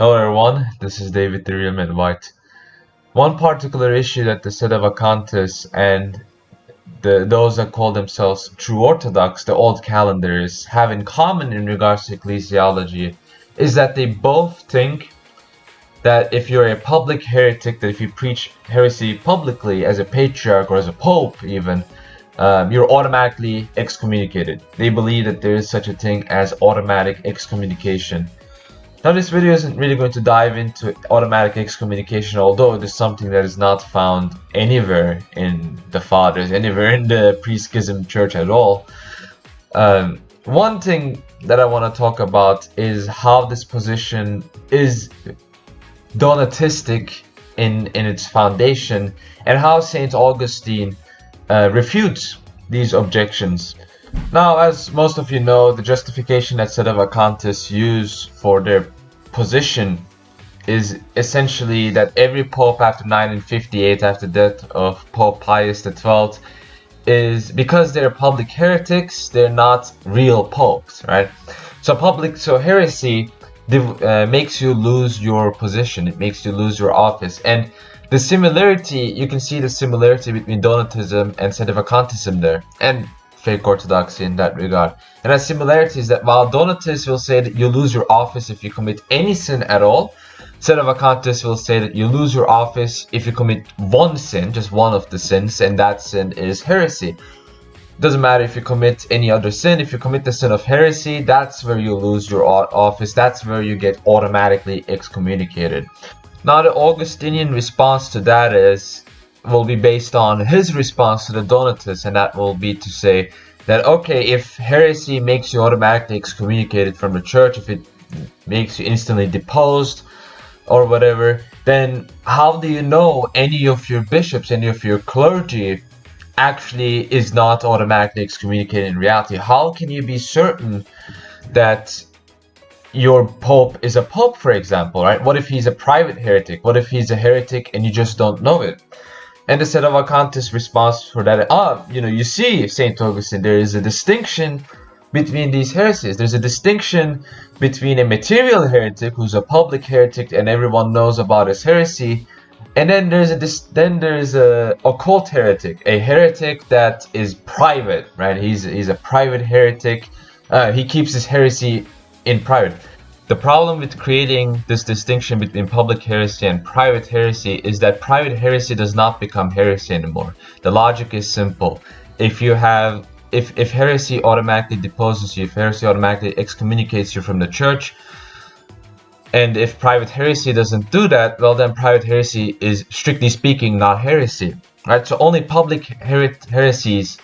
Hello everyone, this is David the Real Man White. One particular issue that the Sedevacantists and those that call themselves true Orthodox, the old calendars, have in common in regards to ecclesiology is that they both think that if you're a public heretic, that if you preach heresy publicly as a patriarch or as a pope even, you're automatically excommunicated. They believe that there is such a thing as automatic excommunication. Now this video isn't really going to dive into automatic excommunication, although it is something that is not found anywhere in the Fathers, anywhere in the pre-schism church at all. One thing that I want to talk about is how this position is Donatistic in its foundation, and how Saint Augustine refutes these objections. Now, as most of you know, the justification that Sedevacantists use for their position is essentially that every pope after 958, after the death of Pope Pius XII, is because they're public heretics, they're not real popes, right? So heresy makes you lose your position, it makes you lose your office. And the similarity, you can see the similarity between Donatism and Sedevacantism there, and fake orthodoxy in that regard. And that similarity is that while Donatists will say that you lose your office if you commit any sin at all, Sedevacantists will say that you lose your office if you commit one sin, just one of the sins, and that sin is heresy. Doesn't matter if you commit any other sin. If you commit the sin of heresy, that's where you lose your office, that's where you get automatically excommunicated. Now the Augustinian response to that will be based on his response to the Donatists, and that will be to say that, okay, if heresy makes you automatically excommunicated from the church, if it makes you instantly deposed or whatever, then how do you know any of your bishops, any of your clergy actually is not automatically excommunicated in reality? How can you be certain that your pope is a pope, for example, right? What if he's a private heretic? What if he's a heretic and you just don't know it? And the Sedevacantist response for that, you see, St. Augustine, there is a distinction between these heresies. There's a distinction between a material heretic who's a public heretic and everyone knows about his heresy, and then there's a occult heretic, a heretic that is private, right? He's a private heretic. He keeps his heresy in private. The problem with creating this distinction between public heresy and private heresy is that private heresy does not become heresy anymore. The logic is simple. If heresy automatically deposes you, if heresy automatically excommunicates you from the church, and if private heresy doesn't do that, well then private heresy is, strictly speaking, not heresy, right? So only public heresies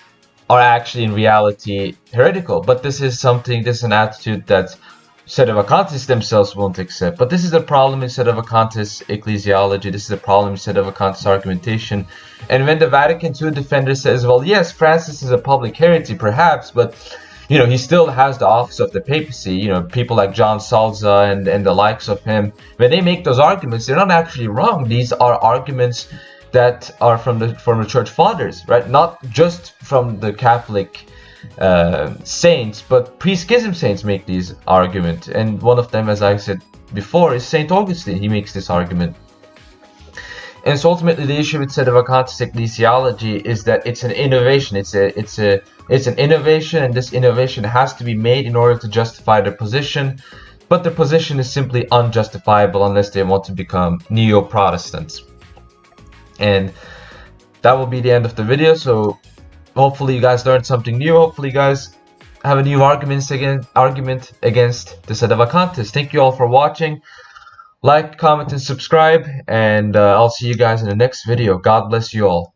are actually in reality heretical. But this is an attitude that Sedevacantists themselves won't accept. But this is the problem in Sedevacantist ecclesiology. This is the problem in Sedevacantist argumentation. And when the Vatican II defender says, well, yes, Francis is a public heretic, perhaps, but he still has the office of the papacy. People like John Salza and the likes of him, when they make those arguments, they're not actually wrong. These are arguments that are from the church fathers, right? Not just from the Catholic saints, but pre-schism saints make these arguments, and one of them, as I said before, is Saint Augustine. He makes this argument. And so ultimately the issue with Sedevacantist ecclesiology is that it's an innovation. It's an innovation, and this innovation has to be made in order to justify their position, but their position is simply unjustifiable unless they want to become neo-Protestants. And that will be the end of the video. So hopefully you guys learned something new. Hopefully you guys have a new argument against the Sedevacantists. Thank you all for watching. Like, comment, and subscribe. And I'll see you guys in the next video. God bless you all.